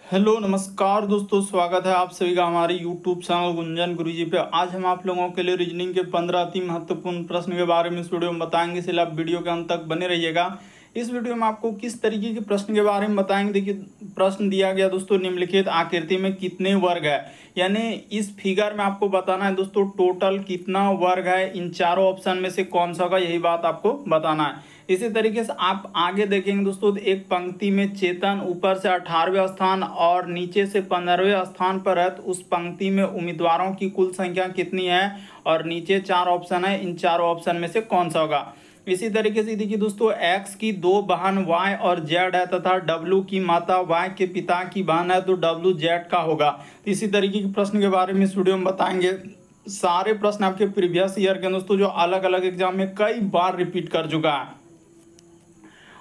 Hello नमस्कार दोस्तों, स्वागत है आप सभी का हमारे यूट्यूब चैनल गुंजन गुरुजी पे। आज हम आप लोगों के लिए रीजनिंग के 15 अति महत्वपूर्ण प्रश्न के बारे में इस वीडियो में बताएंगे, इसलिए आप वीडियो के अंत तक बने रहिएगा। इस वीडियो में आपको किस तरीके के प्रश्न के बारे में बताएंगे। देखिए, प्रश्न दिया गया दोस्तों, निम्नलिखित आकृति में कितने वर्ग है, यानी इस फिगर में आपको बताना है दोस्तों टोटल कितना वर्ग है। इन चारों ऑप्शन में से कौन सा होगा, यही बात आपको बताना है। इसी तरीके से आप आगे देखेंगे दोस्तों, एक पंक्ति में चेतन ऊपर से 18वें स्थान और नीचे से 15वें स्थान पर है, तो उस पंक्ति में उम्मीदवारों की कुल संख्या कितनी है, और नीचे चार ऑप्शन है, इन चारों ऑप्शन में से कौन सा होगा। इसी तरीके से देखिए दोस्तों, एक्स की दो बहन वाई और जेड है तथा डब्लू की माता वाई के पिता की बहन है, तो डब्लू जेड का होगा। तो इसी तरीके के प्रश्न के बारे में इस वीडियो में बताएंगे। सारे प्रश्न आपके प्रीवियस ईयर के दोस्तों, जो अलग अलग एग्जाम में कई बार रिपीट कर चुका है।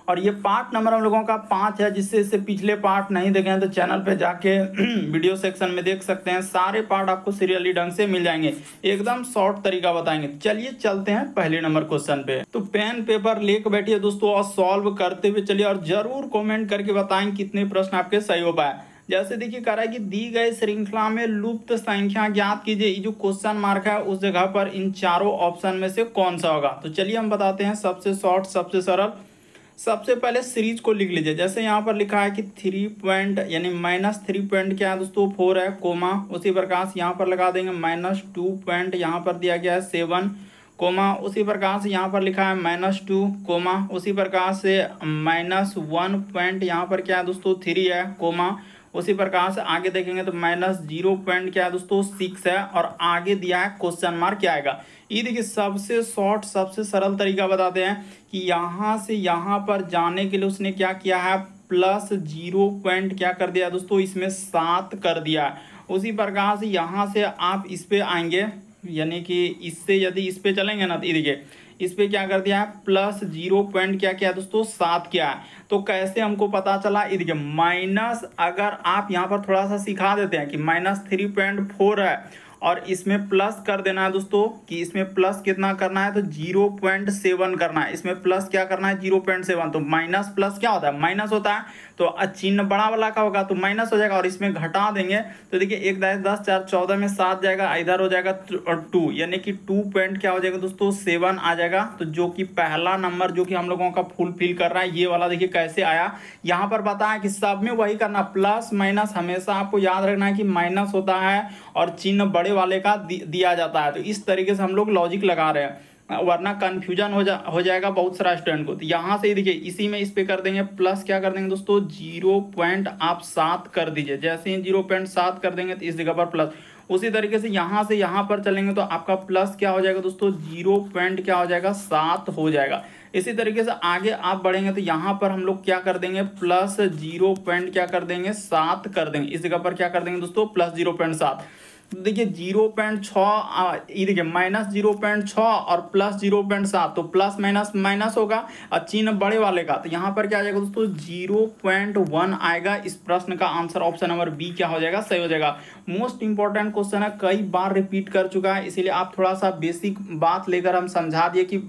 और ये पार्ट नंबर हम लोगों का 5 है, जिससे इससे पिछले पार्ट नहीं देखे हैं तो चैनल पे जाके वीडियो सेक्शन में देख सकते हैं। सारे पार्ट आपको सीरियली ढंग से मिल जाएंगे, एकदम शॉर्ट तरीका बताएंगे। चलिए चलते हैं पहले नंबर क्वेश्चन पे। तो पेन पेपर लेके बैठिए दोस्तों और सॉल्व करते हुए चलिए, और जरूर कॉमेंट करके बताएं कितने प्रश्न आपके सही हो पाए। जैसे देखिए कह रहा है कि दी गई श्रृंखला में लुप्त संख्या ज्ञात कीजिए। ये जो क्वेश्चन मार्क है उस जगह पर इन चारों ऑप्शन में से कौन सा होगा। तो चलिए हम बताते हैं, सबसे शॉर्ट सबसे सरल। सबसे पहले सीरीज को लिख लीजिए। जैसे यहाँ पर लिखा है कि 3 पॉइंट यानी -3 पॉइंट क्या है दोस्तों 4 है, कोमा उसी प्रकार से यहाँ पर लगा देंगे -2 पॉइंट, यहाँ पर दिया गया है 7, कोमा उसी प्रकार से यहाँ पर लिखा है -2, कोमा उसी प्रकार से -1 पॉइंट, यहाँ पर क्या है दोस्तों 3 है, कोमा उसी प्रकार से आगे देखेंगे तो -0 पॉइंट क्या है दोस्तों 6 है, और आगे दिया है क्वेश्चन मार्क क्या आएगा। ये देखिए सबसे शॉर्ट सबसे सरल तरीका बताते हैं कि यहाँ से यहाँ पर जाने के लिए उसने क्या किया है, +0 पॉइंट क्या कर दिया दोस्तों, इसमें 7 कर दिया है। उसी प्रकार से यहाँ से आप इस पे आएंगे, यानी कि इससे यदि इस पे चलेंगे ना, तो ये देखिए इस पे क्या कर दिया है, +0 पॉइंट क्या किया दोस्तों 7 किया है। तो कैसे हमको पता चला, ये देखिए माइनस, अगर आप यहाँ पर थोड़ा सा सिखा देते हैं कि -3.4 है और इसमें प्लस कर देना है दोस्तों, कि इसमें प्लस कितना करना है, तो 0.7 करना है। इसमें प्लस क्या करना है 0.7, तो माइनस प्लस क्या होता है, माइनस होता है। तो चिन्ह बड़ा वाला का होगा तो माइनस हो जाएगा, और इसमें घटा देंगे तो देखिए 1 10 4 14 में 7 जाएगा, इधर हो जाएगा 2, यानी कि 2 पॉइंट क्या हो जाएगा दोस्तों 7 आ जाएगा। तो जो कि पहला नंबर जो कि हम लोगों का फुलफिल कर रहा है, ये वाला देखिए कैसे आया। यहाँ पर बताया कि सब में वही करना, प्लस माइनस हमेशा आपको याद रखना है कि माइनस होता है और चिन्ह बड़े वाले का दिया जाता है। तो इस तरीके से हम लोग लॉजिक लगा रहे हैं, वरना कंफ्यूजन हो जाएगा बहुत सारा स्टूडेंट को। तो यहाँ से देखिए इसी में इस पे कर देंगे प्लस, क्या कर देंगे दोस्तों 0.7 कर दीजिए। जैसे ही 0.7 कर देंगे तो इस जगह पर प्लस। उसी तरीके से यहाँ पर चलेंगे तो आपका प्लस क्या हो जाएगा दोस्तों 0. क्या हो जाएगा 7 हो जाएगा। इसी तरीके से आगे आप बढ़ेंगे तो यहाँ पर हम लोग क्या कर देंगे, +0. क्या कर देंगे 7 कर देंगे। इस जगह पर क्या कर देंगे दोस्तों +0.7। देखिए 0.6, ये देखिए -0.6 और +0.7, तो प्लस माइनस माइनस होगा और चिन्ह बड़े वाले का, तो यहाँ पर क्या आ जाएगा दोस्तों 0.1 आएगा। इस प्रश्न का आंसर ऑप्शन नंबर बी क्या हो जाएगा, सही हो जाएगा। मोस्ट इंपॉर्टेंट क्वेश्चन है, कई बार रिपीट कर चुका है, इसीलिए आप थोड़ा सा बेसिक बात लेकर हम समझा दिए कि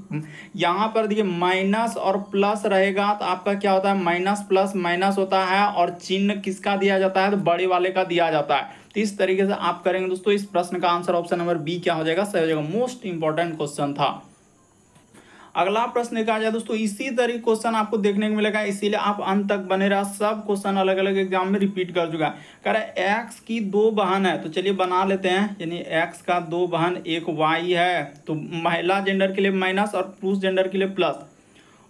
यहाँ पर देखिए माइनस और प्लस रहेगा तो आपका क्या होता है, माइनस प्लस माइनस होता है, और चिन्ह किसका दिया जाता है, तो बड़े वाले का दिया जाता है। तो इस तरीके से आप करेंगे दोस्तों, इस प्रश्न का आंसर ऑप्शन नंबर बी क्या हो जाएगा, सही हो जाएगा। मोस्ट इंपॉर्टेंट क्वेश्चन था। अगला प्रश्न देखा जाए दोस्तों, इसी तरह क्वेश्चन आपको देखने को मिलेगा, इसीलिए आप अंत तक बने रहा। सब क्वेश्चन अलग अलग एग्जाम में रिपीट कर चुका है। कह रहा है एक्स की 2 बहन है, तो चलिए बना लेते हैं। यानी एक्स का 2 बहन, एक वाई है, तो महिला जेंडर के लिए माइनस और पुरुष जेंडर के लिए प्लस,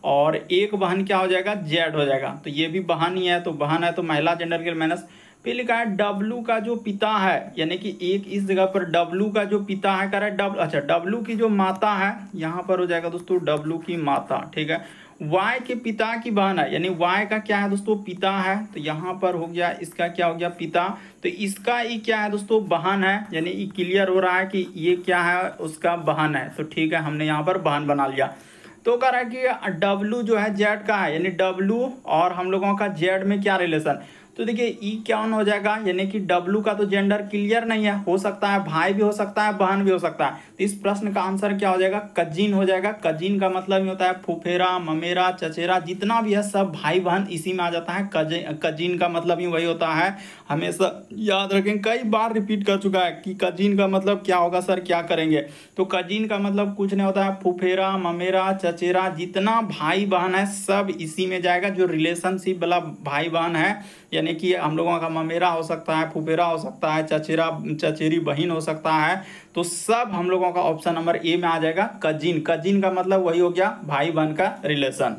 और एक बहन क्या हो जाएगा जेड हो जाएगा। तो ये भी बहन ही है, तो बहन है तो महिला जेंडर के लिए माइनस। फिर लिखा है डब्लू का जो पिता है, यानी कि एक इस जगह पर डब्लू का जो पिता है, कह रहा है डब्लू की जो माता है, यहाँ पर हो जाएगा दोस्तों डब्लू की माता, ठीक है। वाई के पिता की बहन है, यानी वाई का क्या है दोस्तों पिता है, तो यहाँ पर हो गया इसका क्या हो गया पिता, तो इसका ये क्या है दोस्तों बहन है, यानी ये क्लियर हो रहा है कि ये क्या है उसका बहन है। तो ठीक है, हमने यहाँ पर बहन बना लिया। तो कह रहा है कि डब्लू जो है जेड का है, यानी डब्लू और हम लोगों का जेड में क्या रिलेशन, तो देखिए ई क्या हो जाएगा, यानी कि डब्लू का तो जेंडर क्लियर नहीं है, हो सकता है भाई भी हो सकता है, बहन भी हो सकता है। तो इस प्रश्न का आंसर क्या हो जाएगा, कजिन हो जाएगा। कजिन का मतलब ही होता है फुफेरा, ममेरा, चचेरा, जितना भी है सब भाई बहन इसी में आ जाता है। कजिन का मतलब ही वही होता है, हमेशा याद रखें, कई बार रिपीट कर चुका है कि कजिन का मतलब क्या होगा सर, क्या करेंगे। तो कजिन का मतलब कुछ नहीं होता है, फुफेरा, ममेरा, चचेरा, जितना भाई बहन है सब इसी में जाएगा। जो रिलेशनशिप वाला भाई बहन है, यानी कि हम लोगों का ममेरा हो सकता है, फुफेरा हो सकता है, चचेरा चचेरी बहन हो सकता है, तो सब हम लोगों का ऑप्शन नंबर ए में आ जाएगा कजिन। कजिन का मतलब वही हो गया भाई बहन का रिलेशन।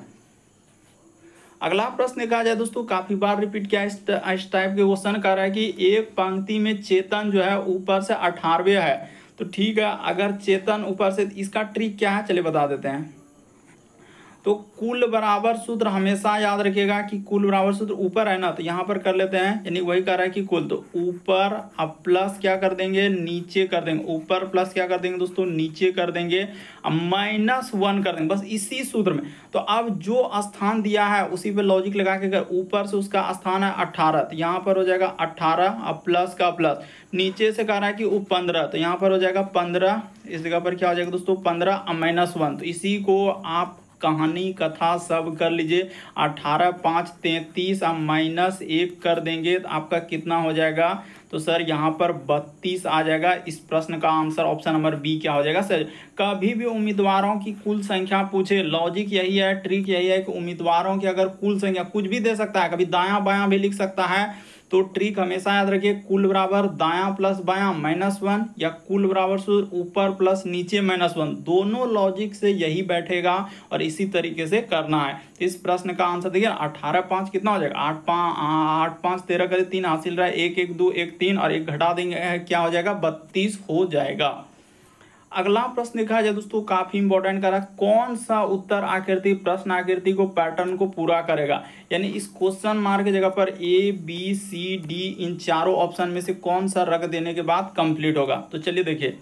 अगला प्रश्न कहा जाए दोस्तों, काफी बार रिपीट किया इस टाइप के क्वेश्चन कर रहा है कि एक पंक्ति में चेतन जो है ऊपर से 18वें है। तो ठीक है, अगर चेतन ऊपर से, इसका ट्रिक क्या है चलिए बता देते हैं। तो कुल बराबर सूत्र हमेशा याद रखिएगा कि कुल बराबर सूत्र ऊपर है ना, तो यहाँ पर कर लेते हैं, यानी वही कर रहा है कि कुल, तो ऊपर अब प्लस क्या कर देंगे, नीचे कर देंगे, ऊपर प्लस क्या कर देंगे दोस्तों, नीचे कर देंगे, अब -1 कर देंगे, बस इसी सूत्र में। तो अब जो स्थान दिया है उसी पे लॉजिक लगा के, अगर ऊपर से उसका स्थान है 18, तो यहाँ पर हो जाएगा 18, अब प्लस का प्लस, नीचे से कह रहा है कि 15, तो यहाँ पर हो जाएगा 15, इस जगह पर क्या हो जाएगा दोस्तों 15 अब -1। तो इसी को आप कहानी कथा सब कर लीजिए, 18 5 33 आप -1 कर देंगे तो आपका कितना हो जाएगा, तो सर यहाँ पर 32 आ जाएगा। इस प्रश्न का आंसर ऑप्शन नंबर बी क्या हो जाएगा सर। कभी भी उम्मीदवारों की कुल संख्या पूछे, लॉजिक यही है, ट्रिक यही है कि उम्मीदवारों की अगर कुल संख्या, कुछ भी दे सकता है, कभी दायां बायां भी लिख सकता है, तो ट्रिक हमेशा याद रखिए, कुल बराबर दायां प्लस बायां -1, या कुल बराबर सूत्र ऊपर प्लस नीचे -1, दोनों लॉजिक से यही बैठेगा और इसी तरीके से करना है। इस प्रश्न का आंसर देखिए 18 5 कितना हो जाएगा, 8 5 13 करे 3 हासिल रहा है, 1 1 2 1 3 और 1 घटा देंगे क्या हो जाएगा 32 हो जाएगा। अगला प्रश्न देखा जाए दोस्तों, काफी इंपॉर्टेंट करा, कौन सा उत्तर आकृति प्रश्न आकृति को पैटर्न को पूरा करेगा, यानी इस क्वेश्चन मार्क की जगह पर ए बी सी डी इन चारों ऑप्शन में से कौन सा रख देने के बाद कंप्लीट होगा। तो चलिए देखिए,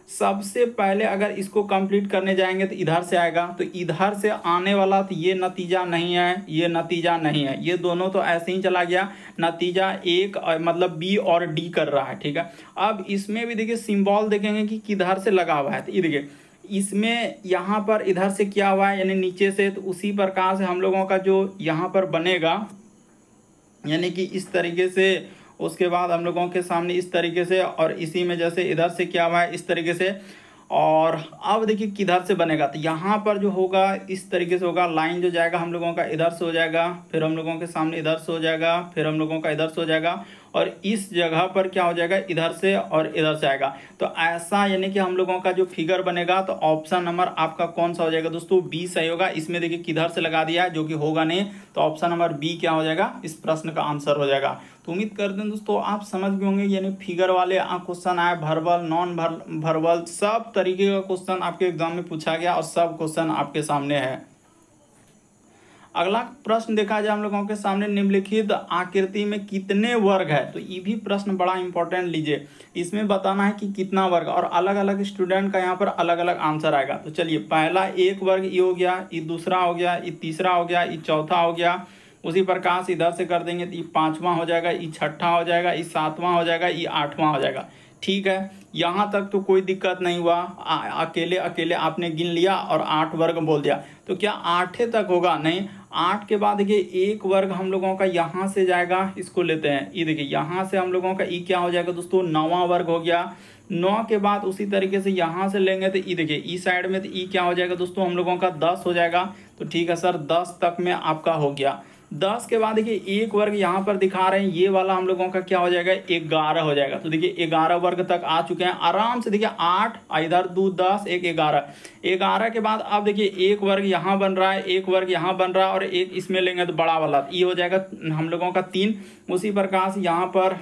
सबसे पहले अगर इसको कंप्लीट करने जाएंगे तो इधर से आएगा, तो इधर से आने वाला तो ये नतीजा नहीं है, ये नतीजा नहीं है, ये दोनों तो ऐसे ही चला गया, नतीजा एक मतलब बी और डी कर रहा है, ठीक है। अब इसमें भी देखिए सिंबल देखेंगे कि किधर से लगा हुआ है, तो ये देखिए इसमें यहाँ पर इधर से क्या हुआ है, यानी नीचे से, तो उसी प्रकार से हम लोगों का जो यहाँ पर बनेगा, यानी कि इस तरीके से, उसके बाद हम लोगों के सामने इस तरीके से, और इसी में जैसे इधर से क्या हुआ है इस तरीके से, और अब देखिए किधर से बनेगा, तो यहाँ पर जो होगा इस तरीके से होगा, लाइन जो जाएगा हम लोगों का इधर से हो जाएगा, फिर हम लोगों के सामने इधर से हो जाएगा, फिर हम लोगों का इधर से हो जाएगा, और इस जगह पर क्या हो जाएगा इधर से और इधर से आएगा। तो ऐसा यानी कि हम लोगों का जो फिगर बनेगा, तो ऑप्शन नंबर आपका कौन सा हो जाएगा दोस्तों, बी सही होगा। इसमें देखिए किधर से लगा दिया है जो कि होगा नहीं, तो ऑप्शन नंबर बी क्या हो जाएगा, इस प्रश्न का आंसर हो जाएगा। तो उम्मीद करते हैं दोस्तों आप समझ गए होंगे, यानी फिगर वाले क्वेश्चन आए, वर्बल नॉन वर्बल सब तरीके का क्वेश्चन आपके एग्जाम में पूछा गया और सब क्वेश्चन आपके सामने है। अगला प्रश्न देखा जाए हम लोगों के सामने, निम्नलिखित आकृति में कितने वर्ग है। तो ये भी प्रश्न बड़ा इंपॉर्टेंट लीजिए, इसमें बताना है कि कितना वर्ग, और अलग अलग स्टूडेंट का यहाँ पर अलग अलग आंसर आएगा। तो चलिए, पहला एक वर्ग ये हो गया, ये दूसरा हो गया, ये तीसरा हो गया, ये चौथा हो गया, उसी प्रकार से इधर से कर देंगे तो ये पांचवा हो जाएगा, ये छठा हो जाएगा, ये सातवां हो जाएगा, ये आठवां हो जाएगा। ठीक है, यहाँ तक तो कोई दिक्कत नहीं हुआ, अकेले अकेले आपने गिन लिया और 8 वर्ग बोल दिया। तो क्या 8 तक होगा, नहीं, 8 के बाद देखिए एक वर्ग हम लोगों का यहाँ से जाएगा, इसको लेते हैं, ये देखिए यहाँ से हम लोगों का ई क्या हो जाएगा दोस्तों, 9वां वर्ग हो गया। 9 के बाद उसी तरीके से यहाँ से लेंगे तो ई देखिए ई साइड में, तो ई क्या हो जाएगा दोस्तों हम लोगों का 10 हो जाएगा। तो ठीक है सर, 10 तक में आपका हो गया। 10 के बाद देखिए एक वर्ग यहाँ पर दिखा रहे हैं, ये वाला हम लोगों का क्या हो जाएगा, 11 हो जाएगा। तो देखिए 11 वर्ग तक आ चुके हैं आराम से। देखिए 8 इधर 2 10 1 11, 11 के बाद अब देखिए एक वर्ग यहाँ बन रहा है, एक वर्ग यहाँ बन रहा है, और एक इसमें लेंगे तो बड़ा वाला ये हो जाएगा हम लोगों का 3। उसी प्रकार से यहाँ पर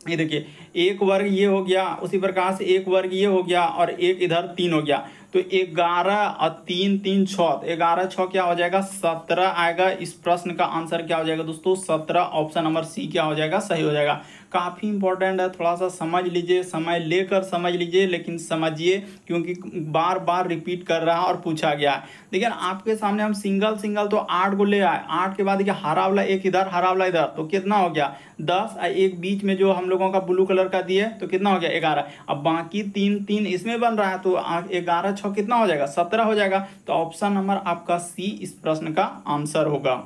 ये देखिए एक वर्ग ये हो गया, उसी प्रकार से एक वर्ग ये हो गया, और एक इधर 3 हो गया। तो 11 और 3 3 6, 11 6 क्या हो जाएगा 17 आएगा। इस प्रश्न का आंसर क्या हो जाएगा दोस्तों 17, ऑप्शन नंबर सी क्या हो जाएगा सही हो जाएगा। काफी इंपॉर्टेंट है, थोड़ा सा समझ लीजिए, समय लेकर समझ लीजिए, लेकिन समझिए क्योंकि बार बार रिपीट कर रहा है और पूछा गया है। देखिए आपके सामने हम सिंगल सिंगल तो 8 को ले आए, 8 के बाद देखिए हरा वाला एक इधर हरा वाला इधर, तो कितना हो गया 10, एक बीच में जो हम लोगों का ब्लू कलर का दिए तो कितना हो गया 11। अब बाकी 3 3 इसमें बन रहा है तो 11 6 कितना हो जाएगा 17 हो जाएगा। तो ऑप्शन नंबर आपका सी इस प्रश्न का आंसर होगा।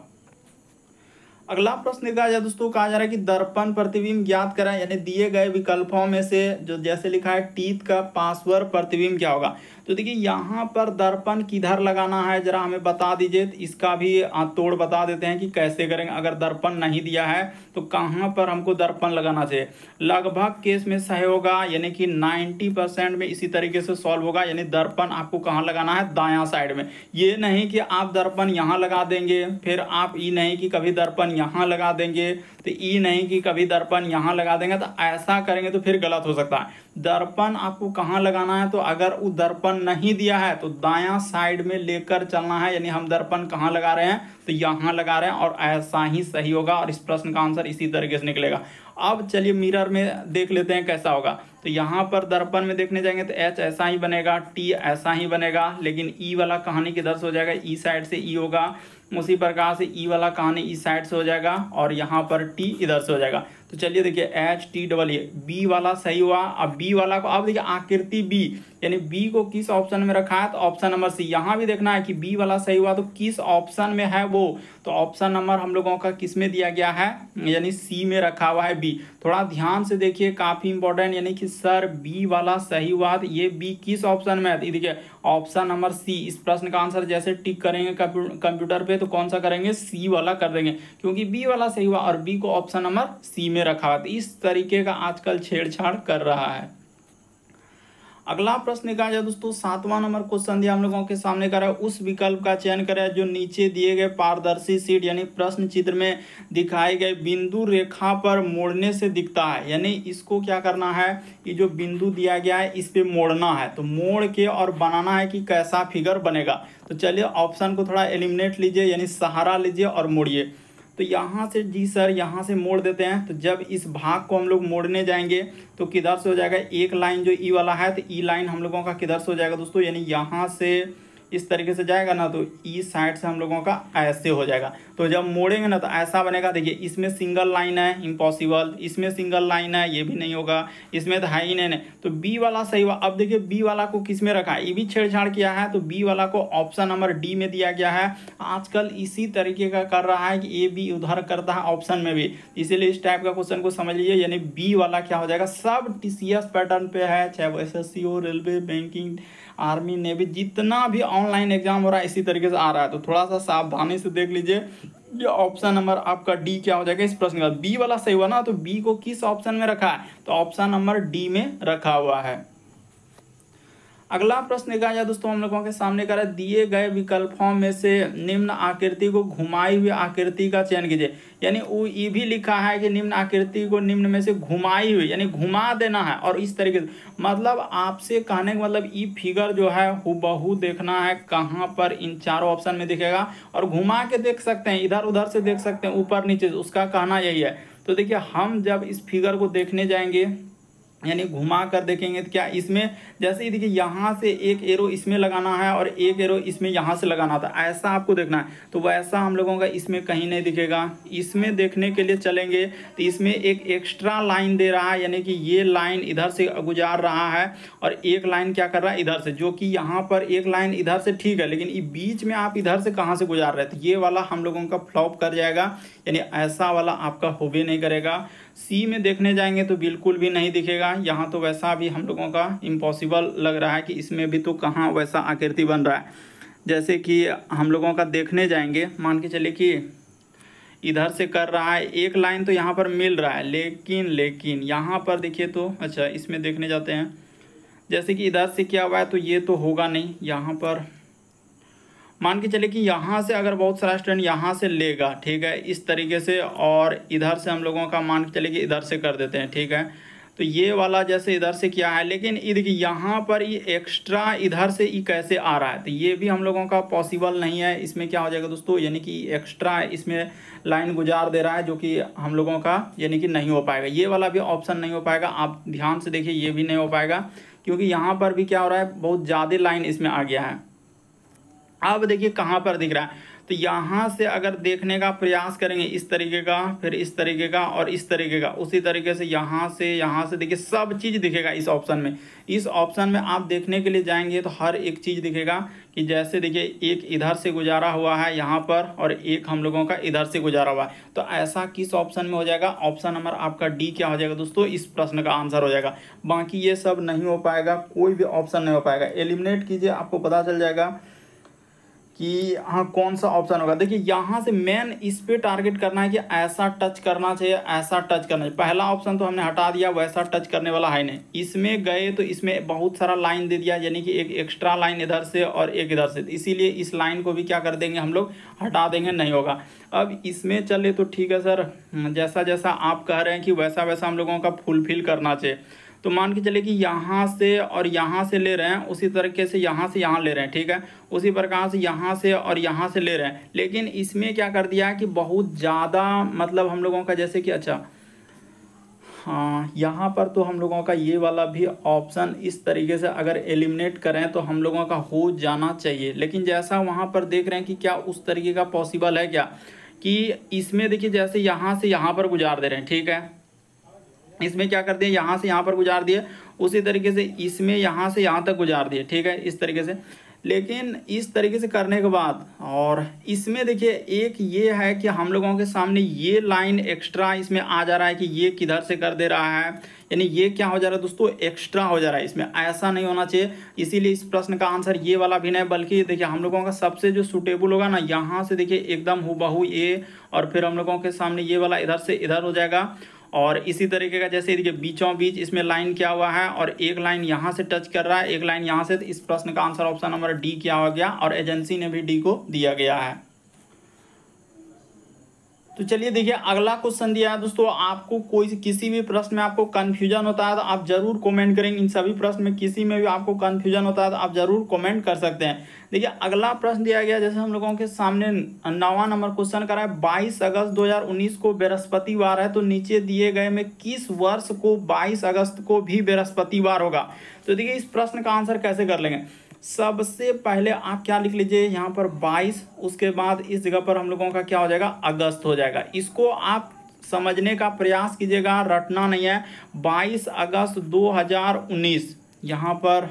अगला प्रश्न कहा जाए दोस्तों, कहा जा रहा है कि दर्पण प्रतिबिंब ज्ञात करा, यानी दिए गए विकल्पों में से जो जैसे लिखा है टीथ का पार्श्व प्रतिबिंब क्या होगा। तो देखिए यहाँ पर दर्पण किधर लगाना है जरा हमें बता दीजिए, तो इसका भी तोड़ बता देते हैं कि कैसे करेंगे। अगर दर्पण नहीं दिया है तो कहाँ पर हमको दर्पण लगाना चाहिए। लगभग केस में सही होगा, यानी कि 90% में इसी तरीके से सॉल्व होगा। यानी दर्पण आपको कहाँ लगाना है दायां साइड में। ये नहीं कि आप दर्पण यहाँ लगा देंगे, फिर आप ये नहीं कि कभी दर्पण यहाँ लगा देंगे, तो ये नहीं कि कभी दर्पण यहाँ लगा देंगे, तो ऐसा करेंगे तो फिर गलत हो सकता है। दर्पण आपको कहाँ लगाना है, तो अगर वो दर्पण नहीं दिया है तो दायां साइड में लेकर चलना है। यानी हम दर्पण कहाँ लगा रहे हैं तो यहाँ लगा रहे हैं, और ऐसा ही सही होगा और इस प्रश्न का आंसर इसी तरीके से निकलेगा। अब चलिए मिरर में देख लेते हैं कैसा होगा। तो यहाँ पर दर्पण में देखने जाएंगे तो एच ऐसा ही बनेगा, टी ऐसा ही बनेगा, लेकिन ई वाला कहानी किधर से हो जाएगा, ई साइड से ई होगा। उसी प्रकार से ई वाला कहानी इस साइड से हो जाएगा और यहाँ पर टी इधर से हो जाएगा। तो चलिए देखिए H T double A, B वाला सही हुआ। अब बी वाला को अब देखिए आकृति बी, यानी बी को किस ऑप्शन में रखा है तो ऑप्शन नंबर सी। यहाँ भी देखना है कि बी वाला सही हुआ तो किस ऑप्शन में है वो, तो ऑप्शन नंबर हम लोगों का किस में दिया गया है, यानी सी में रखा हुआ है बी। थोड़ा ध्यान से देखिए काफी इंपॉर्टेंट, यानी कि सर बी वाला सही हुआ तो ये बी किस ऑप्शन में है, देखिए ऑप्शन नंबर सी। इस प्रश्न का आंसर जैसे टिक करेंगे कंप्यूटर पे तो कौन सा करेंगे, सी वाला कर देंगे, क्योंकि बी वाला सही हुआ और बी को ऑप्शन नंबर सी में रखा हुआ। इस तरीके का आजकल छेड़छाड़ कर रहा है। अगला प्रश्न कहा जाए दोस्तों, 7वां नंबर क्वेश्चन दिया हम लोगों के सामने करा, उस विकल्प का चयन करें जो नीचे दिए गए पारदर्शी शीट यानी प्रश्न चित्र में दिखाए गए बिंदु रेखा पर मोड़ने से दिखता है। यानी इसको क्या करना है, कि जो बिंदु दिया गया है इस पे मोड़ना है, तो मोड़ के और बनाना है कि कैसा फिगर बनेगा। तो चलिए ऑप्शन को थोड़ा एलिमिनेट लीजिए, यानी सहारा लीजिए और मोड़िए। तो यहाँ से जी सर यहाँ से मोड़ देते हैं, तो जब इस भाग को हम लोग मोड़ने जाएंगे तो किधर से हो जाएगा, एक लाइन जो ई वाला है तो ई लाइन हम लोगों का किधर से हो जाएगा दोस्तों, यानी यहाँ से इस तरीके से जाएगा ना तो ई साइड से हम लोगों का ऐसे हो जाएगा। तो जब मोड़ेंगे ना तो ऐसा बनेगा। देखिए इसमें सिंगल लाइन है इम्पॉसिबल, इसमें सिंगल लाइन है ये भी नहीं होगा, इसमें तो है ही नहीं। तो बी वाला सही हुआ। अब देखिए बी वाला को किस में रखा है, ये भी छेड़छाड़ किया है, तो बी वाला को ऑप्शन नंबर डी में दिया गया है। आजकल इसी तरीके का कर रहा है कि ए बी उधर करता है ऑप्शन में भी, इसीलिए इस टाइप का क्वेश्चन को समझ लीजिए। यानी बी वाला क्या हो जाएगा, सब TCS पैटर्न पे है, चाहे वो SSC हो, रेलवे, बैंकिंग, आर्मी, नेवी, जितना भी ऑनलाइन एग्जाम हो रहा है इसी तरीके से आ रहा है। तो थोड़ा सा सावधानी से देख लीजिए। ये ऑप्शन नंबर आपका डी क्या हो जाएगा इस प्रश्न का। बी वाला सही हुआ ना, तो बी को किस ऑप्शन में रखा है, तो ऑप्शन नंबर डी में रखा हुआ है। अगला प्रश्न कहा जाए दोस्तों हम लोगों के सामने करा, दिए गए विकल्पों में से निम्न आकृति को घुमाई हुई आकृति का चयन कीजिए। यानी वो ये भी लिखा है कि निम्न आकृति को निम्न में से घुमाई हुई, यानी घुमा देना है। और इस तरीके से मतलब आपसे कहने का मतलब ये फिगर जो है हूबहू देखना है कहाँ पर, इन चारों ऑप्शन में दिखेगा, और घुमा के देख सकते हैं, इधर उधर से देख सकते हैं, ऊपर नीचे, उसका कहना यही है। तो देखिए हम जब इस फिगर को देखने जाएंगे यानी घुमा कर देखेंगे तो क्या इसमें जैसे ही देखिए यहाँ से एक एरो इसमें लगाना है और एक एरो इसमें यहाँ से लगाना था, ऐसा आपको देखना है। तो वैसा हम लोगों का इसमें कहीं नहीं दिखेगा। इसमें देखने के लिए चलेंगे तो इसमें एक एक्स्ट्रा लाइन दे रहा है, यानी कि ये लाइन इधर से गुजार रहा है और एक लाइन क्या कर रहा है इधर से, जो कि यहाँ पर एक लाइन इधर से ठीक है, लेकिन बीच में आप इधर से कहाँ से गुजार रहे हैं, तो ये वाला हम लोगों का फ्लॉप कर जाएगा, यानी ऐसा वाला आपका हो भी नहीं करेगा। सी में देखने जाएंगे तो बिल्कुल भी नहीं दिखेगा। यहाँ तो वैसा भी हम लोगों का इम्पॉसिबल लग रहा है कि इसमें भी तो कहाँ वैसा आकृति बन रहा है। जैसे कि हम लोगों का देखने जाएंगे, मान के चलिए कि इधर से कर रहा है, एक लाइन तो यहाँ पर मिल रहा है, लेकिन यहाँ पर देखिए तो अच्छा इसमें देखने जाते हैं, जैसे कि इधर से क्या हुआ है तो ये तो होगा नहीं। यहाँ पर मान के चले कि यहाँ से अगर बहुत सारा स्टूडेंट यहाँ से लेगा, ठीक है, इस तरीके से, और इधर से हम लोगों का मान के चले कि इधर से कर देते हैं, ठीक है। तो ये वाला जैसे इधर से क्या है, लेकिन ये देखिए यहाँ पर ये एक्स्ट्रा इधर से ये कैसे आ रहा है, तो ये भी हम लोगों का पॉसिबल नहीं है। इसमें क्या हो जाएगा दोस्तों, यानी कि एक्स्ट्रा इसमें लाइन गुजार दे रहा है, जो कि हम लोगों का यानी कि नहीं हो पाएगा। ये वाला भी ऑप्शन नहीं हो पाएगा, आप ध्यान से देखिए, ये भी नहीं हो पाएगा, क्योंकि यहाँ पर भी क्या हो रहा है, बहुत ज़्यादा लाइन इसमें आ गया है। अब देखिए कहाँ पर दिख रहा है, तो यहाँ से अगर देखने का प्रयास करेंगे इस तरीके का, फिर इस तरीके का और इस तरीके का, उसी तरीके से यहाँ से देखिए सब चीज़ दिखेगा इस ऑप्शन में। इस ऑप्शन में आप देखने के लिए जाएंगे तो हर एक चीज़ दिखेगा, कि जैसे देखिए एक इधर से गुजारा हुआ है यहाँ पर, और एक हम लोगों का इधर से गुजारा हुआ है। तो ऐसा किस ऑप्शन में हो जाएगा, ऑप्शन नंबर आपका डी क्या हो जाएगा दोस्तों, इस प्रश्न का आंसर हो जाएगा। बाकी ये सब नहीं हो पाएगा, कोई भी ऑप्शन नहीं हो पाएगा। एलिमिनेट कीजिए, आपको पता चल जाएगा कि हाँ कौन सा ऑप्शन होगा। देखिए यहाँ से मेन इस पे टारगेट करना है कि ऐसा टच करना चाहिए, ऐसा टच करना चाहिए। पहला ऑप्शन तो हमने हटा दिया, वैसा टच करने वाला है नहीं। इसमें गए तो इसमें बहुत सारा लाइन दे दिया, यानी कि एक एक्स्ट्रा लाइन इधर से और एक इधर से, इसीलिए इस लाइन को भी क्या कर देंगे हम लोग, हटा देंगे, नहीं होगा। अब इसमें चले तो ठीक है सर, जैसा जैसा आप कह रहे हैं कि वैसा वैसा हम लोगों का फुलफिल करना चाहिए। तो मान के चले कि यहाँ से और यहाँ से ले रहे हैं, उसी तरीके से यहाँ ले रहे हैं, ठीक है, उसी प्रकार से यहाँ से और यहाँ से ले रहे हैं। लेकिन इसमें क्या कर दिया है कि बहुत ज़्यादा मतलब हम लोगों का, जैसे कि अच्छा हाँ यहाँ पर तो हम लोगों का ये वाला भी ऑप्शन इस तरीके से अगर एलिमिनेट करें तो हम लोगों का हो जाना चाहिए। लेकिन जैसा वहाँ पर देख रहे हैं कि क्या उस तरीके का पॉसिबल है क्या, कि इसमें देखिए जैसे यहाँ से यहाँ पर गुजार दे रहे हैं, ठीक है, इसमें क्या कर दिए, यहाँ से यहाँ पर गुजार दिए, उसी तरीके से इसमें यहाँ से यहाँ तक गुजार दिए, ठीक है, इस तरीके से। लेकिन इस तरीके से करने के बाद और इसमें देखिए एक ये है कि हम लोगों के सामने ये लाइन एक्स्ट्रा इसमें आ जा रहा है, कि ये किधर से कर दे रहा है, यानी ये क्या हो जा रहा है दोस्तों, एक्स्ट्रा हो जा रहा है। इसमें ऐसा नहीं होना चाहिए, इसीलिए इस प्रश्न का आंसर ये वाला भी नहीं, बल्कि देखिए हम लोगों का सबसे जो सूटेबल होगा ना, यहाँ से देखिए एकदम हूबहू ये, और फिर हम लोगों के सामने ये वाला इधर से इधर हो जाएगा। और इसी तरीके का जैसे देखिए बीचों बीच इसमें लाइन क्या हुआ है, और एक लाइन यहाँ से टच कर रहा है, एक लाइन यहाँ से। तो इस प्रश्न का आंसर ऑप्शन नंबर डी क्या हो गया, और एजेंसी ने भी डी को दिया गया है। तो चलिए देखिए अगला क्वेश्चन दिया है दोस्तों, आपको कोई किसी भी प्रश्न में आपको कंफ्यूजन होता है तो आप जरूर कमेंट करेंगे। इन सभी प्रश्न में किसी में भी आपको कंफ्यूजन होता है तो आप जरूर कमेंट कर सकते हैं। देखिए अगला प्रश्न दिया गया, जैसे हम लोगों के सामने 9वां नंबर क्वेश्चन करा है, 22 अगस्त 2019 को बृहस्पतिवार है, तो नीचे दिए गए में किस वर्ष को 22 अगस्त को भी बृहस्पतिवार होगा। तो देखिए इस प्रश्न का आंसर कैसे कर लेंगे, सबसे पहले आप क्या लिख लीजिए यहाँ पर 22, उसके बाद इस जगह पर हम लोगों का क्या हो जाएगा, अगस्त हो जाएगा। इसको आप समझने का प्रयास कीजिएगा, रटना नहीं है। 22 अगस्त 2019 यहाँ पर